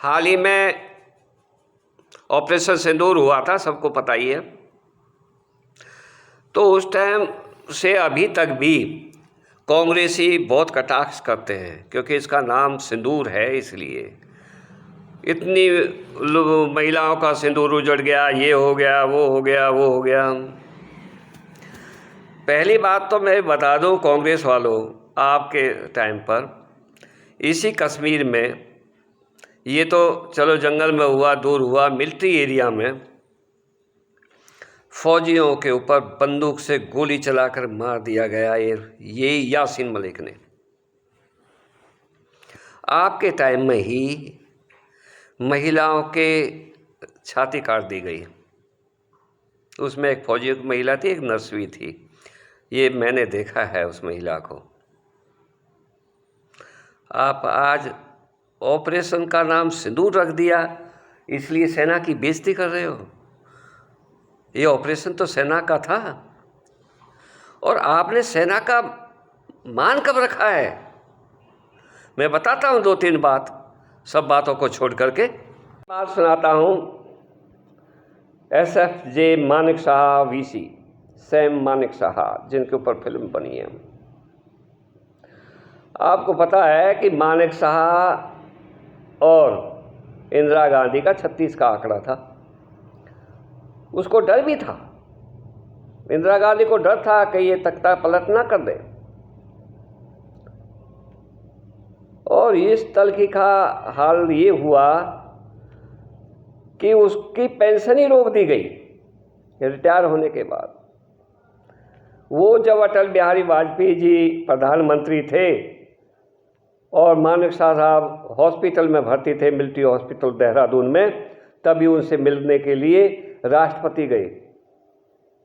हाल ही में ऑपरेशन सिंदूर हुआ था, सबको पता ही है। तो उस टाइम से अभी तक भी कांग्रेसी बहुत कटाक्ष करते हैं, क्योंकि इसका नाम सिंदूर है, इसलिए इतनी महिलाओं का सिंदूर उजड़ गया, ये हो गया, वो हो गया, वो हो गया। पहली बात तो मैं बता दूं कांग्रेस वालों, आपके टाइम पर इसी कश्मीर में, ये तो चलो जंगल में हुआ, दूर हुआ, मिलिट्री एरिया में फौजियों के ऊपर बंदूक से गोली चलाकर मार दिया गया ये यासीन मलिक ने। आपके टाइम में ही महिलाओं के छाती काट दी गई। उसमें एक फौजी महिला थी, एक नर्स भी थी। ये मैंने देखा है उस महिला को। आप आज ऑपरेशन का नाम सिंदूर रख दिया, इसलिए सेना की बेइज्जती कर रहे हो। ये ऑपरेशन तो सेना का था, और आपने सेना का मान कब रखा है? मैं बताता हूँ 2-3 बात, सब बातों को छोड़ करके बात सुनाता हूँ। SFJ Manik Shah VC, Sam Manik Shah, जिनके ऊपर फिल्म बनी है। आपको पता है कि मानिक शाह और इंदिरा गांधी का 36 का आंकड़ा था। उसको डर भी था, इंदिरा गांधी को डर था कि ये तख्ता पलट ना कर दे, और इस तलखी का हाल ये हुआ कि उसकी पेंशन ही रोक दी गई रिटायर होने के बाद। वो जब अटल बिहारी वाजपेयी जी प्रधानमंत्री थे और मानिक शाह साहब हॉस्पिटल में भर्ती थे, मिलिट्री हॉस्पिटल देहरादून में, तभी उनसे मिलने के लिए राष्ट्रपति गए,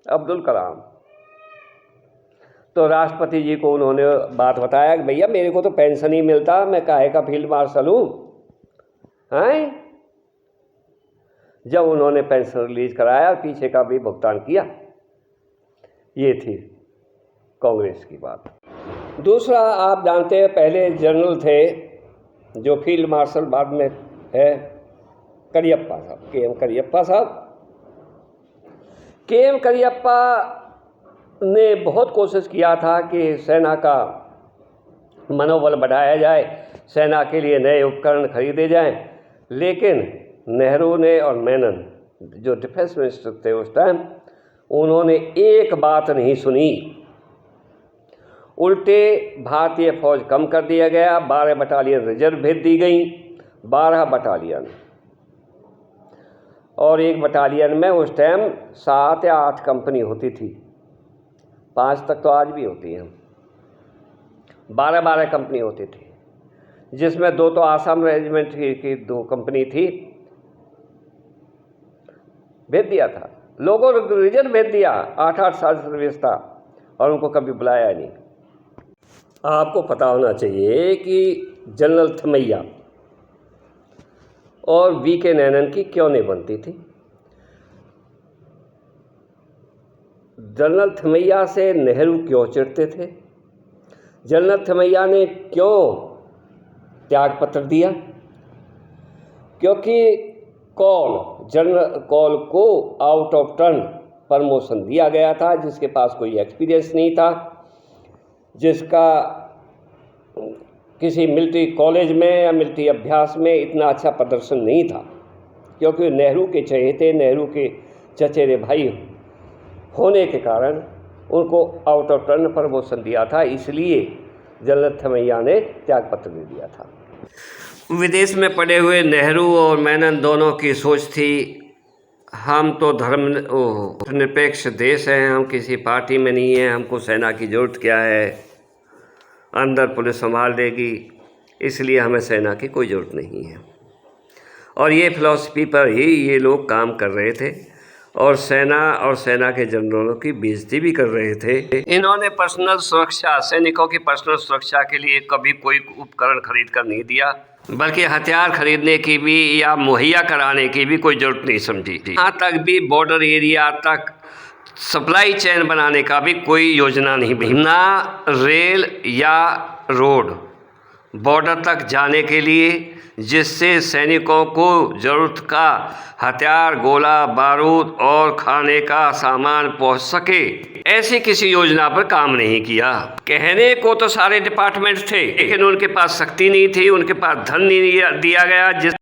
अब्दुल कलाम। तो राष्ट्रपति जी को उन्होंने बात बताया कि भैया मेरे को तो पेंशन ही मिलता, मैं काहे का फील्ड मार्शल हूँ। हैं? जब उन्होंने पेंशन रिलीज कराया और पीछे का भी भुगतान किया, ये थी कांग्रेस की बात। दूसरा, आप जानते हैं पहले जनरल थे जो फील्ड मार्शल बाद में है, करियप्पा साहब, KM करियप्पा साहब। KM करियप्पा ने बहुत कोशिश किया था कि सेना का मनोबल बढ़ाया जाए, सेना के लिए नए उपकरण खरीदे जाएं, लेकिन नेहरू ने और मेनन जो डिफेंस मिनिस्टर थे उस टाइम, उन्होंने एक बात नहीं सुनी। उल्टे भारतीय फौज कम कर दिया गया, 12 बटालियन रिजर्व भेज दी गई, 12 बटालियन, और एक बटालियन में उस टाइम 7 या 8 कंपनी होती थी, 5 तक तो आज भी होती हैं। 12-12 कंपनी होती थी, जिसमें 2 तो आसाम रेजिमेंट की 2 कंपनी थी। भेज दिया था, लोगों ने रिजर्व भेज दिया, 8-8 साल सर्विस था, और उनको कभी बुलाया नहीं। आपको पता होना चाहिए कि जनरल थमैया और VK नैनन की क्यों नहीं बनती थी। जनरल थमैया से नेहरू क्यों चिढ़ते थे? जनरल थमैया ने क्यों त्यागपत्र दिया? क्योंकि जनरल कॉल को आउट ऑफ टर्न प्रमोशन दिया गया था, जिसके पास कोई एक्सपीरियंस नहीं था, जिसका किसी मिलिट्री कॉलेज में या मिलिट्री अभ्यास में इतना अच्छा प्रदर्शन नहीं था, क्योंकि नेहरू के चहेते, नेहरू के चचेरे भाई होने के कारण उनको आउट ऑफ टर्न प्रमोशन दिया था, इसलिए जनरल थमैया ने त्यागपत्र दे दिया था। विदेश में पड़े हुए नेहरू और मेनन दोनों की सोच थी, हम तो धर्मनिरपेक्ष देश हैं, हम किसी पार्टी में नहीं हैं, हमको सेना की ज़रूरत क्या है, अंदर पुलिस संभाल देगी, इसलिए हमें सेना की कोई ज़रूरत नहीं है। और ये फिलॉसफी पर ही ये लोग काम कर रहे थे, और सेना के जनरलों की बेइज्जती भी कर रहे थे। इन्होंने पर्सनल सुरक्षा, सैनिकों की पर्सनल सुरक्षा के लिए कभी कोई उपकरण खरीद कर नहीं दिया, बल्कि हथियार खरीदने की भी या मुहैया कराने की भी कोई ज़रूरत नहीं समझी। यहाँ तक भी बॉर्डर एरिया तक सप्लाई चेन बनाने का भी कोई योजना नहीं बनी, ना रेल या रोड बॉर्डर तक जाने के लिए, जिससे सैनिकों को ज़रूरत का हथियार, गोला बारूद और खाने का सामान पहुंच सके, ऐसी किसी योजना पर काम नहीं किया। कहने को तो सारे डिपार्टमेंट थे, लेकिन उनके पास शक्ति नहीं थी, उनके पास धन नहीं दिया गया, जिस